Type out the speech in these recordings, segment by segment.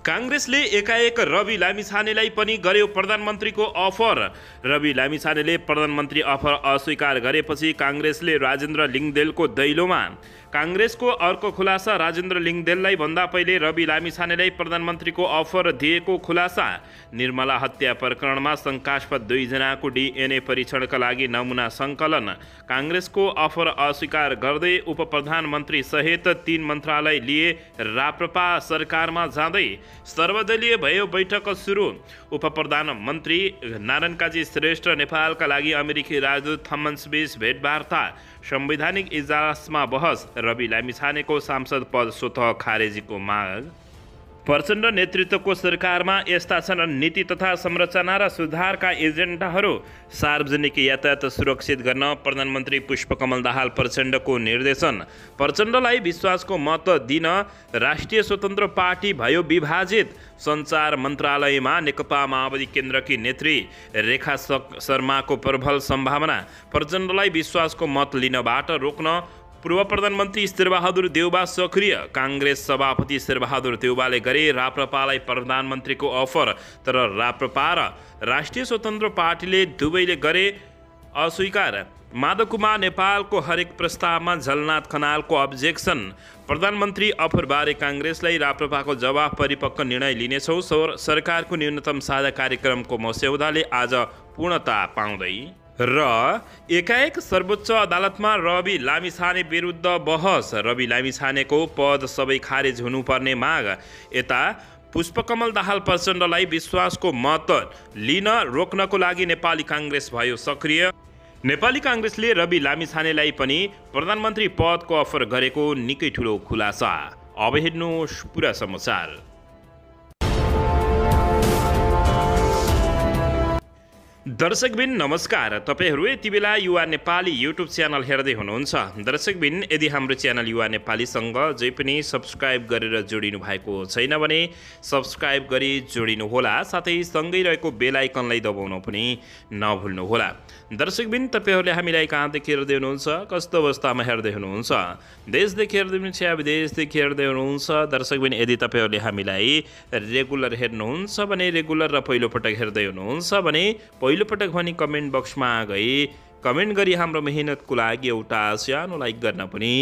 काङ्ग्रेसले एकाएक रवि लामिछानेलाई पनि गर्यो प्रधानमन्त्रीको अफर। रवि लामिछानेले प्रधानमन्त्री अफर अस्वीकार गरेपछि काङ्ग्रेसले राजेन्द्र लिङदेलको दैलोमा। काङ्ग्रेसको अर्को खुलासा, राजेन्द्र लिङदेललाई भन्दा पहिले रवि लामिछानेलाई प्रधानमन्त्रीको अफर दिएको खुलासा। निर्मला हत्या प्रकरणमा शङ्कास्पद 2 जनाको डिएनए परीक्षणका लागि नमुना सङ्कलन। काङ्ग्रेसको अफर अस्वीकार गर्दै उपप्रधानमन्त्री सहित 3 मन्त्रालय लिए राप्रपा सरकारमा जाँदै सर्वदलीय भयो बैठक सुरु। उपप्रधानमन्त्री नारायण काजी श्रेष्ठ नेपालका लागि अमेरिकी राजदूत थम्मन्सबीच भेटवार्ता। संवैधानिक इजलासमा बहस। रवि लामिछानेको सांसद पद स्वतः खारेजीको माग। प्रचण्ड नेतृत्वको सरकारमा यस्ता छन् नीति तथा संरचना र सुधारका एजेन्डाहरू। सार्वजनिक यातायात सुरक्षित गर्न प्रधानमन्त्री पुष्पकमल दाहाल प्रचण्डको निर्देशन। प्रचण्डलाई विश्वासको मत दिन राष्ट्रिय स्वतन्त्र पार्टी भयो विभाजित। सञ्चार मन्त्रालयमा नेकपा माओवादी केन्द्रकी नेत्री रेखा शर्माको प्रबल सम्भावना। प्रचण्डलाई विश्वासको मत लिनबाट रोक्न पूर्व प्रधानमन्त्री शेरबहादुर देउबा सक्रिय। काङ्ग्रेस सभापति शेरबहादुर देउबाले गरे राप्रपालाई प्रधानमन्त्रीको अफर, तर राप्रपा र राष्ट्रिय स्वतन्त्र पार्टीले दुवैले गरे अस्वीकार। माधवकुमार नेपालको हरेक प्रस्तावमा झलनाथ खनालको अब्जेक्सन। प्रधानमन्त्री अफरबारे काङ्ग्रेसलाई राप्रपाको जवाफ परिपक्व निर्णय लिनेछौँ। सरकारको न्यूनतम साझा कार्यक्रमको मस्यौदाले आज पूर्णता पाउँदै र एकाएक सर्वोच्च अदालतमा रवि लामिछाने विरुद्ध बहस। रवि लामिछानेको पद सबै खारेज हुनुपर्ने माग। यता पुष्पकमल दाहाल प्रचण्डलाई विश्वासको मत लिन रोक्नको लागि नेपाली काङ्ग्रेस भयो सक्रिय। नेपाली काङ्ग्रेसले रवि लामिछानेलाई पनि प्रधानमन्त्री पदको अफर गरेको निकै ठुलो खुलासा। अब हेर्नुहोस् पुरा समाचार। दर्शकबिन नमस्कार, तपाईहरू यति बेला युवा नेपाली युट्युब च्यानल हेर्दै हुनुहुन्छ। दर्शकबिन, यदि हाम्रो च्यानल युवा नेपालीसँग जे पनि सब्सक्राइब गरेर जोडिनु भएको छैन भने सब्सक्राइब गरी जोडिनुहोला, साथै सँगै रहेको बेल आइकनलाई दबाउन पनि नभुल्नुहोला। दर्शकबिन, तपाईहरूले हामीलाई कहाँदेखि हेर्दै हुनुहुन्छ, कस्तो अवस्थामा हेर्दै हुनुहुन्छ, देशदेखि हेर्दै हुनुहुन्छ या विदेशदेखि हेर्दै हुनुहुन्छ। दर्शकबिन, यदि तपाईहरूले हामीलाई रेगुलर हेर्नुहुन्छ भने रेगुलर र पहिलोपटक हेर्दै हुनुहुन्छ भने पहिलोपटक भने कमेन्ट बक्समा गई कमेन्ट गरी हाम्रो मेहनतको लागि एउटा सानो लाइक गर्न पनि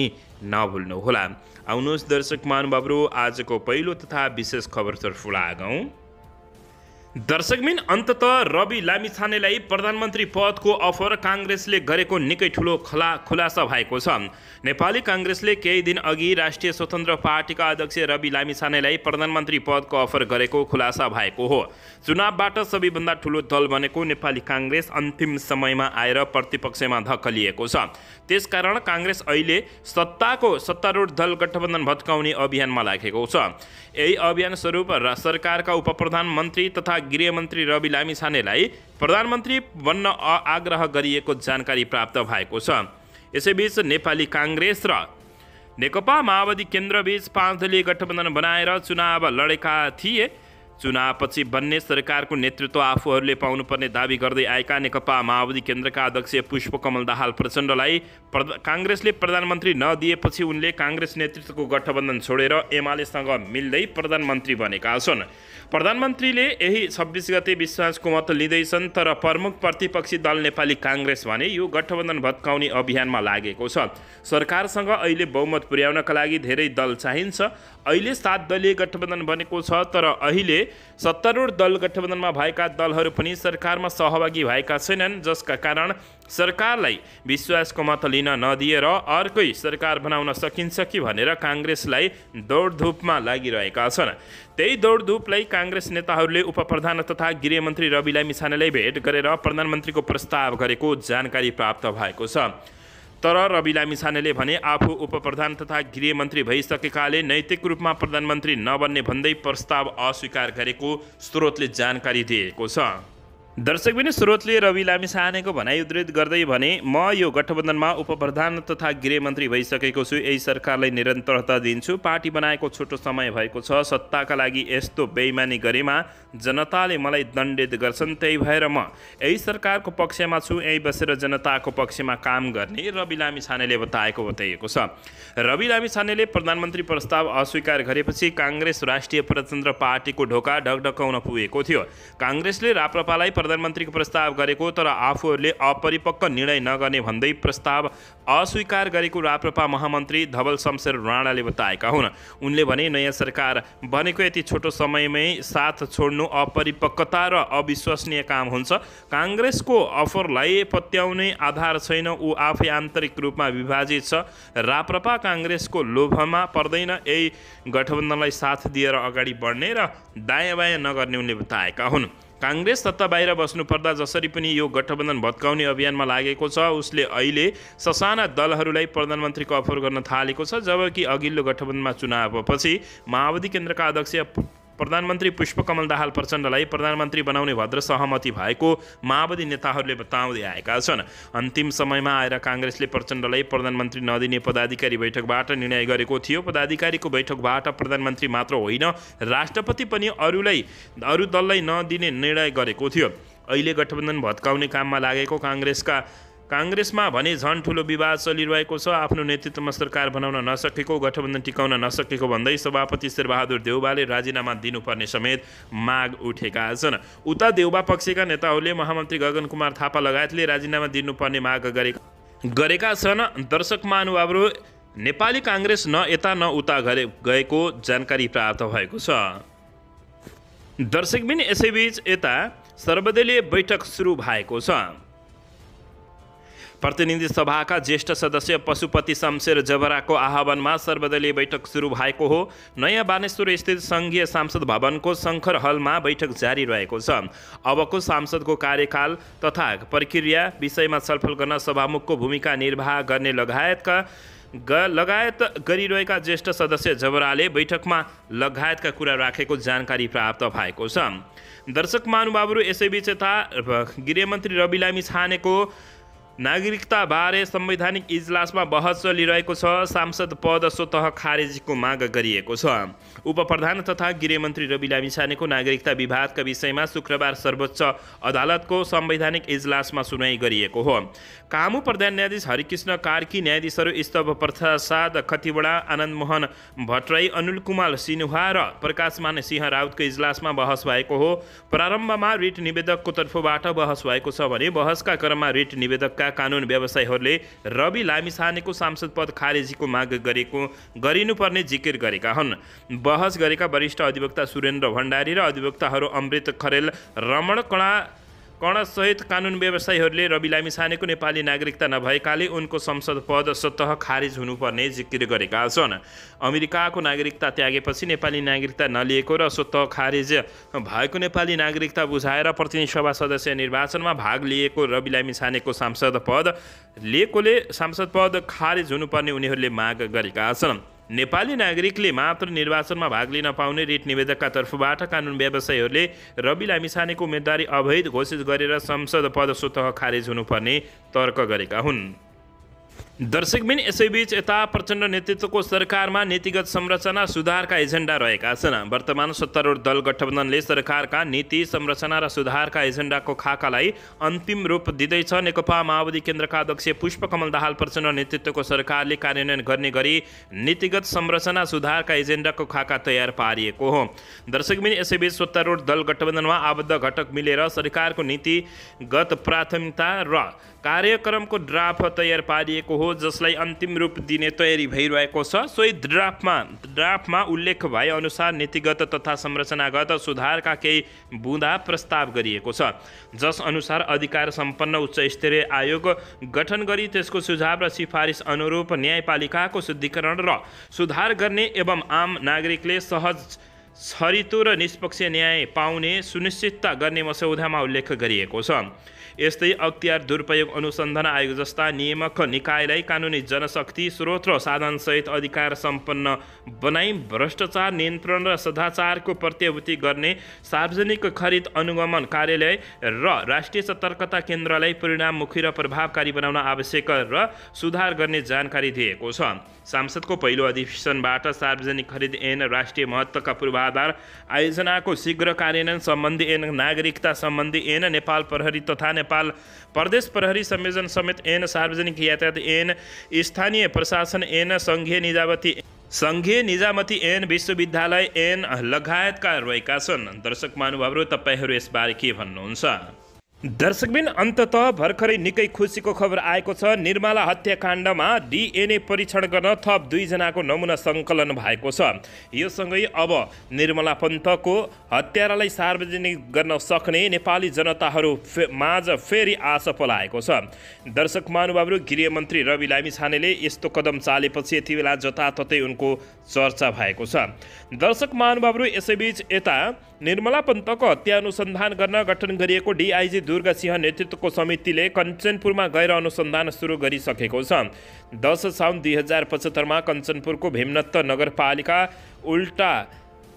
नभुल्नुहोला। आउनुहोस् दर्शक महानुभावहरू, आजको पहिलो तथा विशेष खबरतर्फ लागौँ। दर्शकबिन, अन्ततः रवि लामिछानेलाई प्रधानमन्त्री पदको अफर काङ्ग्रेसले गरेको निकै ठुलो खुलासा भएको छ। नेपाली काङ्ग्रेसले केही दिन अघि राष्ट्रिय स्वतन्त्र पार्टीका अध्यक्ष रवि लामिछानेलाई प्रधानमन्त्री पदको अफर गरेको खुलासा भएको हो। चुनावबाट सबैभन्दा ठुलो दल बनेको नेपाली काङ्ग्रेस अन्तिम समयमा आएर प्रतिपक्षमा धक्कलिएको छ। त्यसकारण काङ्ग्रेस अहिले सत्तारूढ दल गठबन्धन भत्काउने अभियानमा लागेको छ। यही अभियान स्वरूप सरकारका उपप्रधानमन्त्री तथा गृहमन्त्री रवि लामिछानेलाई प्रधानमन्त्री बन्न आग्रह गरिएको जानकारी प्राप्त भएको छ। यसैबीच नेपाली काङ्ग्रेस र नेकपा माओवादी केन्द्रबीच 5 दलीय गठबन्धन बनाएर चुनाव लडेका थिए। चुनावपछि बन्ने सरकारको नेतृत्व आफूहरूले पाउनुपर्ने दावी गर्दै आएका नेकपा माओवादी केन्द्रका अध्यक्ष पुष्पकमल दाहाल प्रचण्डलाई काङ्ग्रेसले प्रधानमन्त्री नदिएपछि उनले काङ्ग्रेस नेतृत्वको गठबन्धन छोडेर एमालेसँग मिल्दै प्रधानमन्त्री बनेका छन्। प्रधानमन्त्रीले यही 26 गते विश्वासको मत लिँदैछन्, तर प्रमुख प्रतिपक्षी दल नेपाली काङ्ग्रेस भने यो गठबन्धन भत्काउने अभियानमा लागेको छ। सरकारसँग अहिले बहुमत पुर्याउनका लागि धेरै दल चाहिन्छ। अहिले 7 दलीय गठबन्धन बनेको छ, तर अहिले सत्तारूढ दल गठबन्धनमा भएका दलहरू पनि सरकारमा सहभागी भएका छैनन्, जसका कारण सरकारलाई विश्वासको मत लिन नदिएर अर्कै सरकार बनाउन सकिन्छ कि भनेर काङ्ग्रेसलाई दौडधुपमा लागिरहेका छन्। त्यही दौडधुपलाई काङ्ग्रेस नेताहरूले उपप्रधान तथा गृहमन्त्री रवि लामिछानेलाई भेट गरेर प्रधानमन्त्रीको प्रस्ताव गरेको जानकारी प्राप्त भएको छ। तर रवि लामिछानेले भने आफू उपप्रधान तथा गृहमन्त्री भइसकेकाले नैतिक रूपमा प्रधानमन्त्री नबन्ने भन्दै प्रस्ताव अस्वीकार गरेको स्रोतले जानकारी दिएको छ। दर्शकबिन स्रोतले रवि लामिछानेको भनाइ उद्धृत गर्दै भने म यो गठबन्धनमा उपप्रधान तथा गृहमन्त्री भइसकेको छु। यही सरकारलाई निरन्तरता दिन्छु। पार्टी बनाएको छोटो समय भएको छ। सत्ताका लागि यस्तो बेइमानी गरेमा जनताले मलाई दण्डित गर्छन्। त्यही भएर म यही सरकारको पक्षमा छु। यही बसेर जनताको पक्षमा काम गर्ने रवि लामिछानेले बताइएको छ। रवि लामिछानेले प्रधानमन्त्री प्रस्ताव अस्वीकार गरेपछि काङ्ग्रेस राष्ट्रिय प्रजातन्त्र पार्टीको ढोका ढकढकाउन पुगेको थियो। काङ्ग्रेसले राप्रपालाई प्रधानमन्त्रीको प्रस्ताव गरेको तर आफूहरूले अपरिपक्व निर्णय नगर्ने भन्दै प्रस्ताव अस्वीकार गरेको राप्रपा महामन्त्री धवल शमशेर राणाले बताएका हुन्। उनले भने नयाँ सरकार बनेको यति छोटो समयमै साथ छोड्नु अपरिपक्वता र अविश्वसनीय काम हुन्छ। काङ्ग्रेसको अफरलाई पत्याउने आधार छैन। ऊ आफै आन्तरिक रूपमा विभाजित छ। राप्रपा काङ्ग्रेसको लोभमा पर्दैन। यही गठबन्धनलाई साथ दिएर अगाडि बढ्ने र दायाँ बायाँ नगर्ने उनले बताएका हुन्। काङ्ग्रेस सत्ता बाहिर बस्नुपर्दा जसरी पनि यो गठबन्धन भत्काउने अभियानमा लागेको छ, उसले अहिले ससाना दलहरूलाई प्रधानमन्त्रीको अफर गर्न थालेको छ। जबकि अघिल्लो गठबन्धनमा चुनावपछि माओवादी केन्द्रका अध्यक्ष प्रधानमन्त्री पुष्पकमल दाहाल प्रचण्डलाई प्रधानमन्त्री बनाउने भद्र सहमति भएको माओवादी नेताहरूले बताउँदै आएका छन्। अन्तिम समयमा आएर काङ्ग्रेसले प्रचण्डलाई प्रधानमन्त्री नदिने पदाधिकारी बैठकबाट निर्णय गरेको थियो। पदाधिकारीको बैठकबाट प्रधानमन्त्री मात्र होइन, राष्ट्रपति पनि अरू दललाई नदिने निर्णय गरेको थियो। अहिले गठबन्धन भत्काउने काममा लागेको काङ्ग्रेसमा भने झन् ठुलो विवाद चलिरहेको छ। आफ्नो नेतृत्वमा सरकार बनाउन नसकेको, गठबन्धन टिकाउन नसकेको भन्दै सभापति शेरबहादुर देउवाले राजीनामा दिनुपर्ने समेत माग उठेका छन्। उता देउवा पक्षका नेताहरूले महामन्त्री गगन कुमार थापा लगायतले राजीनामा दिनुपर्ने माग गरेका छन्। दर्शक महानुभावहरू, नेपाली काङ्ग्रेस न यता न उता गएको जानकारी प्राप्त भएको छ। दर्शकबिन यसैबीच यता सर्वदलीय बैठक सुरु भएको छ। प्रतिनिधि सभाका ज्येष्ठ सदस्य पशुपति शमशेर जबराको आह्वानमा सर्वदलीय बैठक सुरु भएको हो। नयाँ बानेश्वर स्थित सङ्घीय सांसद भवनको शङ्कर हलमा बैठक जारी रहेको छ। अबको सांसदको कार्यकाल तथा प्रक्रिया विषयमा छलफल गर्न सभामुखको भूमिका निर्वाह गर्ने लगायत गरिरहेका ज्येष्ठ सदस्य जबराले बैठकमा लगायतका कुरा राखेको जानकारी प्राप्त भएको छ। दर्शक महानुभावहरू, यसैबीच यता गृहमन्त्री रवि लामिछानेको नागरिकताबारे संवैधानिक इजलासमा बहस चलिरहेको छ। सांसद पद स्वतः खारेजीको माग गरिएको छ। उपप्रधान तथा गृहमन्त्री रवि लामिछानेको नागरिकता विवादका विषयमा शुक्रबार सर्वोच्च अदालतको संवैधानिक इजलासमा सुनाइ गरिएको हो। कामु प्रधान न्यायाधीश हरिकृष्ण कार्की, न्यायाधीशहरू स्तव प्रसाद खतिवडा, आनन्द मोहन भट्टराई, अनुल कुमार सिन्हा र प्रकाशमान सिंह राउतको इजलासमा बहस भएको हो। प्रारम्भमा रिट निवेदकको तर्फबाट बहस भएको छ भने बहसका क्रममा रिट निवेदकका कानुन व्यवसायीहरूले रवि लामिछानेको सांसद पद खारेजीको माग गरिनुपर्ने जिकिर गरेका हुन्। बहस गरेका वरिष्ठ अधिवक्ता सुरेन्द्र भण्डारी र अधिवक्ताहरू अमृत खरेल, रमण कणसहित कानुन व्यवसायीहरूले रवि लामिछानेको नेपाली नागरिकता नभएकाले उनको संसद पद स्वतः खारिज हुनुपर्ने जिकिर गरेका छन्। अमेरिकाको नागरिकता त्यागेपछि नेपाली नागरिकता नलिएको र स्वतः खारिज भएको नेपाली नागरिकता बुझाएर प्रतिनिधि सभा सदस्य निर्वाचनमा भाग लिएको रवि लामिछानेको सांसद पद खारिज हुनुपर्ने उनीहरूले माग गरेका छन्। नेपाली नागरिकले मात्र निर्वाचनमा भाग लिन पाउने रिट निवेदकका तर्फबाट कानुन व्यवसायीहरूले रवि लामिछानेको उम्मेदवारी अवैध घोषित गरेर संसद पद स्वतः खारिज हुनुपर्ने तर्क गरेका हुन्। दर्शकबिन यसैबीच यता प्रचण्ड नेतृत्वको सरकारमा नीतिगत संरचना सुधारका एजेन्डा रहेका छन्। वर्तमान सत्तारूढ दल गठबन्धनले सरकारका नीति संरचना र सुधारका एजेन्डाको खाकालाई अन्तिम रूप दिँदैछ। नेकपा माओवादी केन्द्रका अध्यक्ष पुष्पकमल दाहाल प्रचण्ड नेतृत्वको सरकारले कार्यान्वयन गर्ने गरी नीतिगत संरचना सुधारका एजेन्डाको खाका तयार पारिएको हो। दर्शकबिन यसैबीच सत्तारूढ दल गठबन्धनमा आबद्ध घटक मिलेर सरकारको नीतिगत प्राथमिकता र कार्यक्रमको ड्राफ्ट तयार पारिएको हो, जसलाई अन्तिम रूप दिने तयारी भइरहेको छ। सोही ड्राफ्टमा उल्लेख भए अनुसार नीतिगत तथा संरचनागत सुधारका केही बुँदा प्रस्ताव गरिएको छ, जस अनुसार अधिकार सम्पन्न उच्च स्तरीय आयोग गठन गरी त्यसको सुझाव र सिफारिस अनुरूप न्यायपालिकाको शुद्धिकरण र सुधार गर्ने एवं आम नागरिकले सहज, छरितो र निष्पक्ष न्याय पाउने सुनिश्चितता गर्ने मस्यौदामा उल्लेख गरिएको छ। यस्तै अख्तियार दुरुपयोग अनुसन्धान आयोग जस्ता नियामक निकायलाई कानुनी जनशक्ति स्रोत र साधनसहित अधिकार सम्पन्न बनाई भ्रष्टाचार नियन्त्रण र सदाचारको प्रत्याभूति गर्ने सार्वजनिक खरिद अनुगमन कार्यालय र राष्ट्रिय सतर्कता केन्द्रलाई परिणाममुखी र प्रभावकारी बनाउन आवश्यक र सुधार गर्ने जानकारी दिएको छ। संसदको पहिलो अधिवेशनबाट सार्वजनिक खरिद ऐन, राष्ट्रिय महत्त्वका पूर्वाधार आयोजनाको शीघ्र कार्यान्वयन सम्बन्धी ऐन, नागरिकता सम्बन्धी ऐन, नेपाल प्रहरी तथा नेपाल प्रदेश प्रहरी संयोजन समेत ऐन, सार्वजनिक यातायात ऐन, स्थानीय प्रशासन ऐन, सङ्घीय निजामती ऐन, विश्वविद्यालय ऐन लगायतका रहेका छन्। दर्शक महानुभावहरू, तपाईहरू यसबारे के भन्नुहुन्छ? दर्शकबिन, अन्ततः भर्खरै निकै खुसीको खबर आएको छ। निर्मला हत्याकाण्डमा DNA परीक्षण गर्न थप 2 जनाको नमुना सङ्कलन भएको छ। यो सँगै अब निर्मला पन्तको हत्यारालाई सार्वजनिक गर्न सक्ने नेपाली जनताहरू माझ फेरि आशा पलाएको छ। दर्शक महानुभावहरू, गृहमन्त्री रवि लामिछानेले यस्तो कदम चालेपछि यति बेला जताततै उनको चर्चा भएको छ। दर्शक महानुभावहरू, यसैबीच यता निर्मला पन्तको हत्या अनुसन्धान गर्न गठन गरिएको DIG दुर्गा सिंह नेतृत्वको समितिले कञ्चनपुरमा गएर अनुसन्धान सुरु गरिसकेको छ। 10 साउन 2075 कञ्चनपुरको भीमनत्त नगरपालिका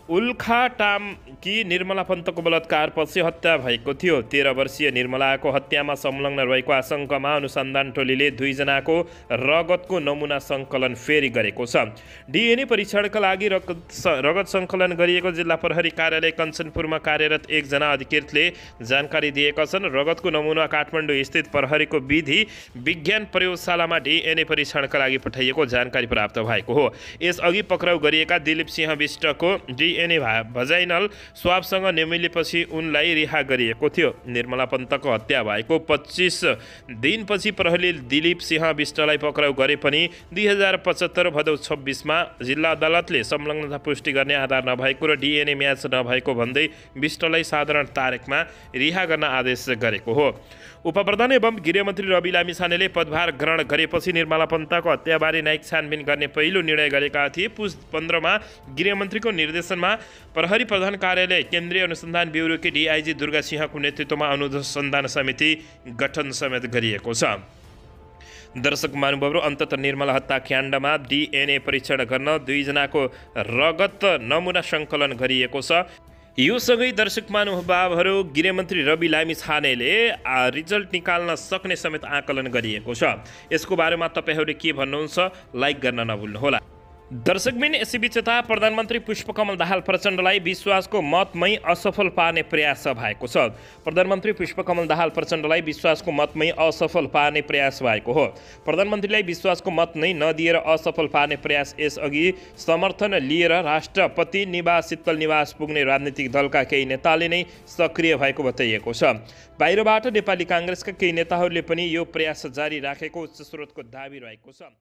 उल्खाटामकी निर्मला पन्तको बलात्कारपछि हत्या भएको थियो। 13 वर्षीय निर्मलाको हत्यामा संलग्न रहेको आशंकामा अनुसन्धान टोलीले 2 जनाको रगतको नमुना सङ्कलन फेरि गरेको छ। DNA परीक्षणका लागि रगत सङ्कलन गरिएको जिल्ला प्रहरी कार्यालय कञ्चनपुरमा कार्यरत 1 जना अधिकृतले जानकारी दिएका छन्। रगतको नमुना काठमाडौँ स्थित प्रहरीको विधि विज्ञान प्रयोगशालामा DNA परीक्षणका लागि पठाइएको जानकारी प्राप्त भएको हो। यसअघि पक्राउ गरिएका दिलीप सिंह विष्टको DNA भजाइनल स्वाबसँग नमिलेपछि उनलाई रिहा गरिएको थियो। निर्मला पन्तको हत्या भएको 25 दिनपछि प्रहरीले दिलीप सिंह विष्टलाई पक्राउ गरे पनि 2075 भदौ 26 मा जिल्ला अदालतले संलग्नता पुष्टि गर्ने आधार नभएको र DNA म्याच नभएको भन्दै विष्टलाई साधारण तारिखमा रिहा गर्न आदेश गरेको हो। उपप्रधान एवं गृहमन्त्री रवि लामिछानेले पदभार ग्रहण गरेपछि निर्मला पन्तको हत्याबारे न्यायिक छानबिन गर्ने पहिलो निर्णय गरेका थिए। पुस 15 मा गृहमन्त्रीको निर्देशनमा प्रहरी प्रधान कार्यालय केन्द्रीय अनुसन्धान ब्युरोकी DIG दुर्गा सिंहको नेतृत्वमा अनुसन्धान समिति गठन समेत गरिएको छ। दर्शक महानुभावहरू, अन्ततः निर्मला हत्याकाण्डमा DNA परीक्षण गर्न 2 जनाको रगत नमुना सङ्कलन गरिएको छ। यो सँगै दर्शक महानुभावहरू, गृहमन्त्री रवि लामिछानेले रिजल्ट निकाल्न सक्ने समेत आकलन गरिएको छ। यसको बारेमा तपाईहरूले के भन्नुहुन्छ? लाइक गर्न नभुल्नुहोला। दर्शकबिन, यसैबीच यता प्रधानमन्त्री पुष्पकमल दाहाल प्रचण्डलाई विश्वासको मतमै असफल पार्ने प्रयास भएको छ। प्रधानमन्त्री पुष्पकमल दाहाल प्रचण्डलाई विश्वासको मतमै असफल पार्ने प्रयास भएको हो। प्रधानमन्त्रीलाई विश्वासको मत नै नदिएर असफल पार्ने प्रयास यसअघि समर्थन लिएर राष्ट्रपति निवास शीतल निवास पुग्ने राजनीतिक दलका केही नेताले नै सक्रिय भएको बताइएको छ। बाहिरबाट नेपाली काङ्ग्रेसका केही नेताहरूले पनि यो प्रयास जारी राखेको उच्च स्रोतको दाबी रहेको छ।